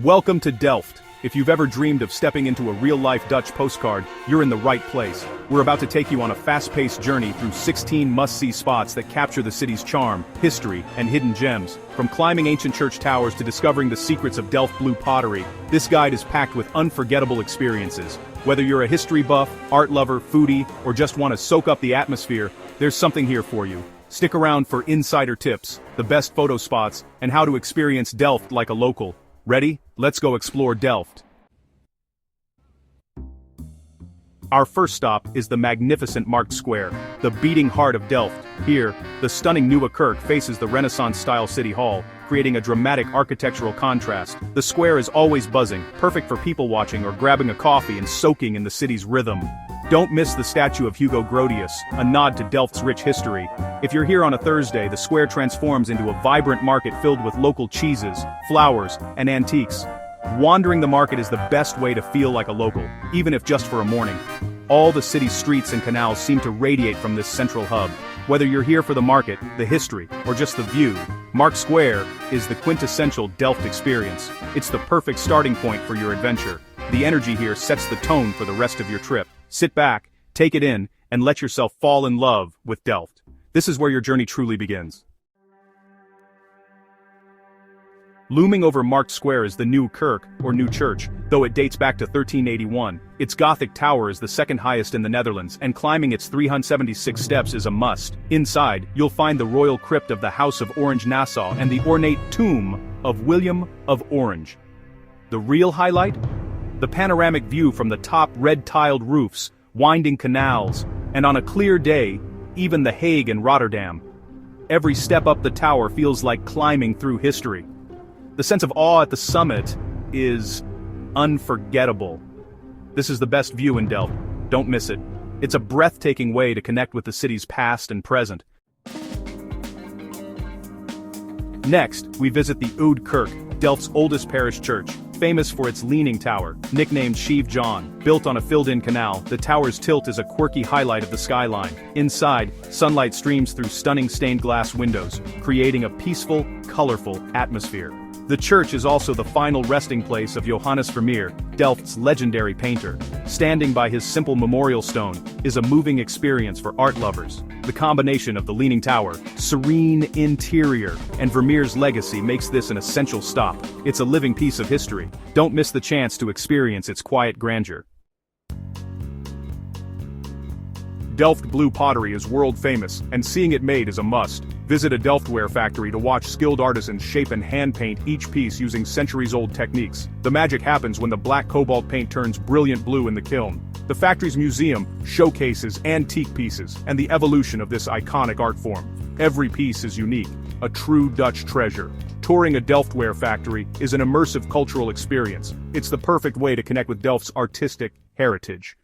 Welcome to Delft. If you've ever dreamed of stepping into a real-life Dutch postcard, you're in the right place. We're about to take you on a fast-paced journey through 16 must-see spots that capture the city's charm, history, and hidden gems. From climbing ancient church towers to discovering the secrets of Delft blue pottery, this guide is packed with unforgettable experiences. Whether you're a history buff, art lover, foodie, or just want to soak up the atmosphere, there's something here for you. Stick around for insider tips, the best photo spots, and how to experience Delft like a local. Ready? Let's go explore Delft. Our first stop is the magnificent Markt Square, the beating heart of Delft. Here, the stunning Nieuwe Kerk faces the Renaissance-style City Hall, creating a dramatic architectural contrast. The square is always buzzing, perfect for people watching or grabbing a coffee and soaking in the city's rhythm. Don't miss the statue of Hugo Grotius, a nod to Delft's rich history. If you're here on a Thursday, the square transforms into a vibrant market filled with local cheeses, flowers, and antiques. Wandering the market is the best way to feel like a local, even if just for a morning. All the city's streets and canals seem to radiate from this central hub. Whether you're here for the market, the history, or just the view, Markt Square is the quintessential Delft experience. It's the perfect starting point for your adventure. The energy here sets the tone for the rest of your trip. Sit back, take it in, and let yourself fall in love with Delft. This is where your journey truly begins. Looming over Markt Square is the Nieuwe Kerk, or New Church, though it dates back to 1381. Its Gothic tower is the second highest in the Netherlands, and climbing its 376 steps is a must. Inside, you'll find the royal crypt of the House of Orange-Nassau and the ornate tomb of William of Orange. The real highlight? The panoramic view from the top red-tiled roofs, winding canals, and on a clear day, even The Hague and Rotterdam. Every step up the tower feels like climbing through history. The sense of awe at the summit is unforgettable. This is the best view in Delft. Don't miss it. It's a breathtaking way to connect with the city's past and present. Next, we visit the Oude Kerk, Delft's oldest parish church. Famous for its leaning tower, nicknamed Sheave John. Built on a filled-in canal, the tower's tilt is a quirky highlight of the skyline. Inside, sunlight streams through stunning stained glass windows, creating a peaceful, colorful atmosphere. The church is also the final resting place of Johannes Vermeer, Delft's legendary painter. Standing by his simple memorial stone is a moving experience for art lovers. The combination of the leaning tower, serene interior, and Vermeer's legacy makes this an essential stop. It's a living piece of history. Don't miss the chance to experience its quiet grandeur. Delft blue pottery is world famous, and seeing it made is a must. Visit a Delftware factory to watch skilled artisans shape and hand-paint each piece using centuries-old techniques. The magic happens when the black cobalt paint turns brilliant blue in the kiln. The factory's museum showcases antique pieces and the evolution of this iconic art form. Every piece is unique, a true Dutch treasure. Touring a Delftware factory is an immersive cultural experience. It's the perfect way to connect with Delft's artistic heritage.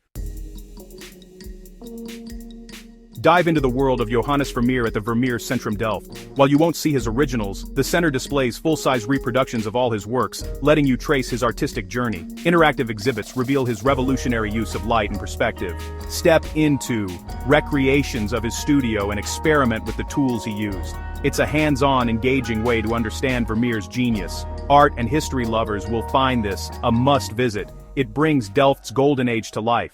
Dive into the world of Johannes Vermeer at the Vermeer Centrum Delft. While you won't see his originals, the center displays full-size reproductions of all his works, letting you trace his artistic journey. Interactive exhibits reveal his revolutionary use of light and perspective. Step into recreations of his studio and experiment with the tools he used. It's a hands-on, engaging way to understand Vermeer's genius. Art and history lovers will find this a must-visit. It brings Delft's golden age to life.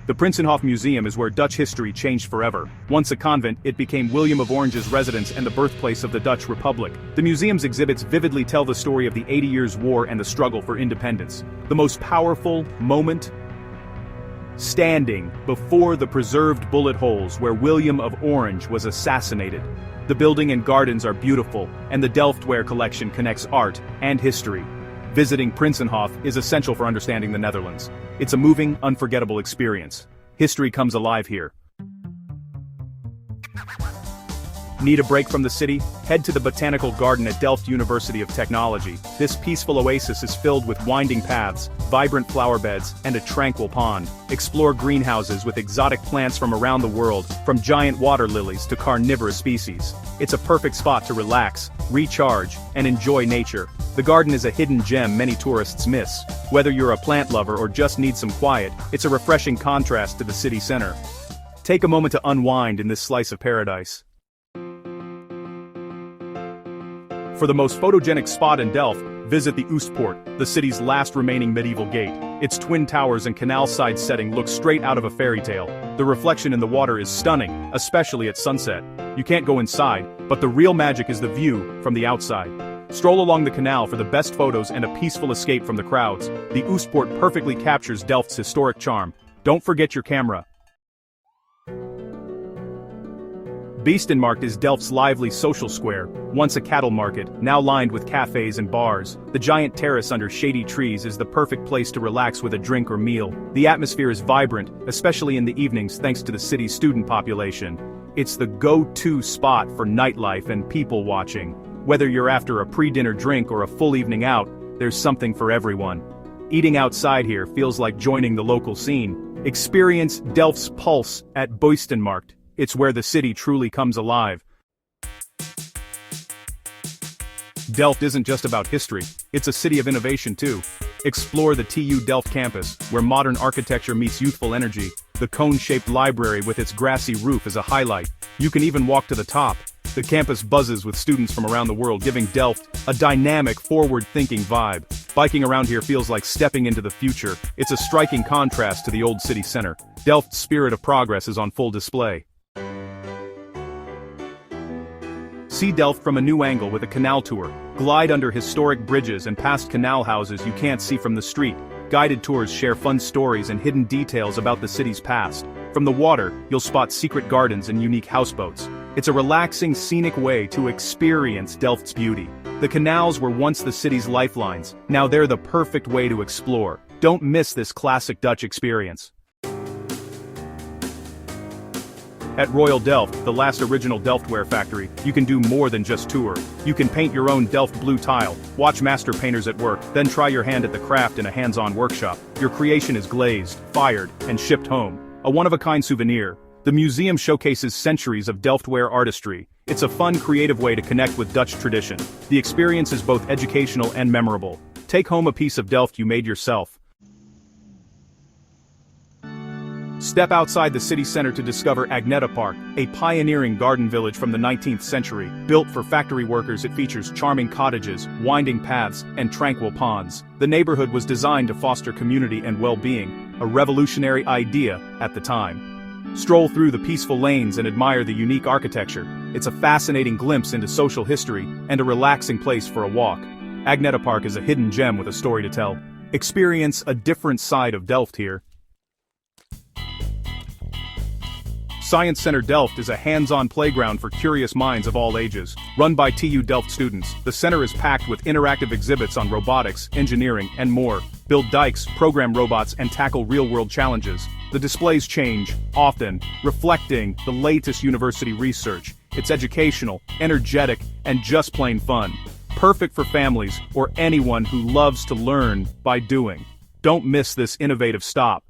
The Prinsenhof Museum is where Dutch history changed forever. Once a convent, it became William of Orange's residence and the birthplace of the Dutch Republic. The museum's exhibits vividly tell the story of the 80 Years' War and the struggle for independence. The most powerful moment? Standing before the preserved bullet holes where William of Orange was assassinated. The building and gardens are beautiful, and the Delftware collection connects art and history. Visiting Prinsenhof is essential for understanding the Netherlands. It's a moving, unforgettable experience. History comes alive here. Need a break from the city? Head to the Botanical Garden at Delft University of Technology. This peaceful oasis is filled with winding paths, vibrant flower beds, and a tranquil pond. Explore greenhouses with exotic plants from around the world, from giant water lilies to carnivorous species. It's a perfect spot to relax, recharge, and enjoy nature. The garden is a hidden gem many tourists miss. Whether you're a plant lover or just need some quiet, it's a refreshing contrast to the city center. Take a moment to unwind in this slice of paradise. For the most photogenic spot in Delft, visit the Oostpoort, the city's last remaining medieval gate. Its twin towers and canal-side setting look straight out of a fairy tale. The reflection in the water is stunning, especially at sunset. You can't go inside, but the real magic is the view from the outside. Stroll along the canal for the best photos and a peaceful escape from the crowds. The Oostpoort perfectly captures Delft's historic charm. Don't forget your camera. Beestenmarkt is Delft's lively social square, once a cattle market, now lined with cafes and bars. The giant terrace under shady trees is the perfect place to relax with a drink or meal. The atmosphere is vibrant, especially in the evenings thanks to the city's student population. It's the go-to spot for nightlife and people watching. Whether you're after a pre-dinner drink or a full evening out, there's something for everyone. Eating outside here feels like joining the local scene. Experience Delft's pulse at Beestenmarkt. It's where the city truly comes alive. Delft isn't just about history, it's a city of innovation too. Explore the TU Delft campus, where modern architecture meets youthful energy. The cone-shaped library with its grassy roof is a highlight. You can even walk to the top. The campus buzzes with students from around the world, giving Delft a dynamic, forward-thinking vibe. Biking around here feels like stepping into the future. It's a striking contrast to the old city center. Delft's spirit of progress is on full display. See Delft from a new angle with a canal tour. Glide under historic bridges and past canal houses you can't see from the street. Guided tours share fun stories and hidden details about the city's past. From the water, you'll spot secret gardens and unique houseboats. It's a relaxing, scenic way to experience Delft's beauty. The canals were once the city's lifelines. Now they're the perfect way to explore. Don't miss this classic Dutch experience. At Royal Delft, the last original Delftware factory, you can do more than just tour. You can paint your own Delft blue tile, watch master painters at work, then try your hand at the craft in a hands-on workshop. Your creation is glazed, fired, and shipped home. A one-of-a-kind souvenir. The museum showcases centuries of Delftware artistry. It's a fun, creative way to connect with Dutch tradition. The experience is both educational and memorable. Take home a piece of Delft you made yourself. Step outside the city center to discover Agneta Park, a pioneering garden village from the 19th century. Built for factory workers, it features charming cottages, winding paths, and tranquil ponds. The neighborhood was designed to foster community and well-being, a revolutionary idea at the time. Stroll through the peaceful lanes and admire the unique architecture. It's a fascinating glimpse into social history and a relaxing place for a walk. Agneta Park is a hidden gem with a story to tell. Experience a different side of Delft here. Science Center Delft is a hands-on playground for curious minds of all ages. Run by TU Delft students, the center is packed with interactive exhibits on robotics, engineering, and more. Build dikes, program robots, and tackle real-world challenges. The displays change, often, reflecting the latest university research. It's educational, energetic, and just plain fun. Perfect for families or anyone who loves to learn by doing. Don't miss this innovative stop.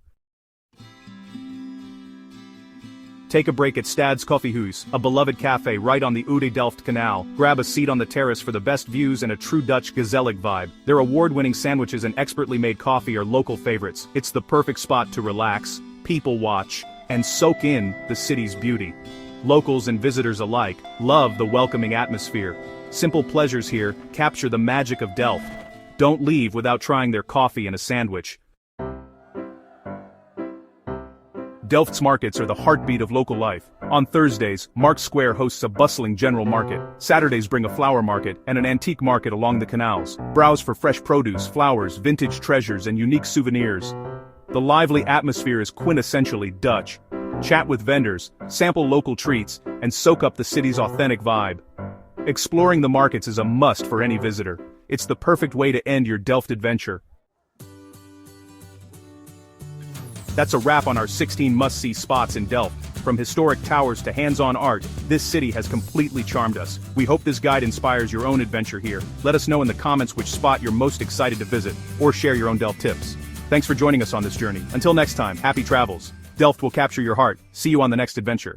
Take a break at Stad's Koffiehuis, a beloved cafe right on the Oude Delft Canal. Grab a seat on the terrace for the best views and a true Dutch gezellig vibe. Their award-winning sandwiches and expertly made coffee are local favorites. It's the perfect spot to relax, people watch, and soak in the city's beauty. Locals and visitors alike love the welcoming atmosphere. Simple pleasures here capture the magic of Delft. Don't leave without trying their coffee and a sandwich. Delft's markets are the heartbeat of local life. On Thursdays, Markt Square hosts a bustling general market. Saturdays bring a flower market and an antique market along the canals. Browse for fresh produce, flowers, vintage treasures, and unique souvenirs. The lively atmosphere is quintessentially Dutch. Chat with vendors, sample local treats, and soak up the city's authentic vibe. Exploring the markets is a must for any visitor. It's the perfect way to end your Delft adventure. That's a wrap on our 16 must-see spots in Delft. From historic towers to hands-on art, this city has completely charmed us. We hope this guide inspires your own adventure here. Let us know in the comments which spot you're most excited to visit, or share your own Delft tips. Thanks for joining us on this journey. Until next time, happy travels. Delft will capture your heart. See you on the next adventure.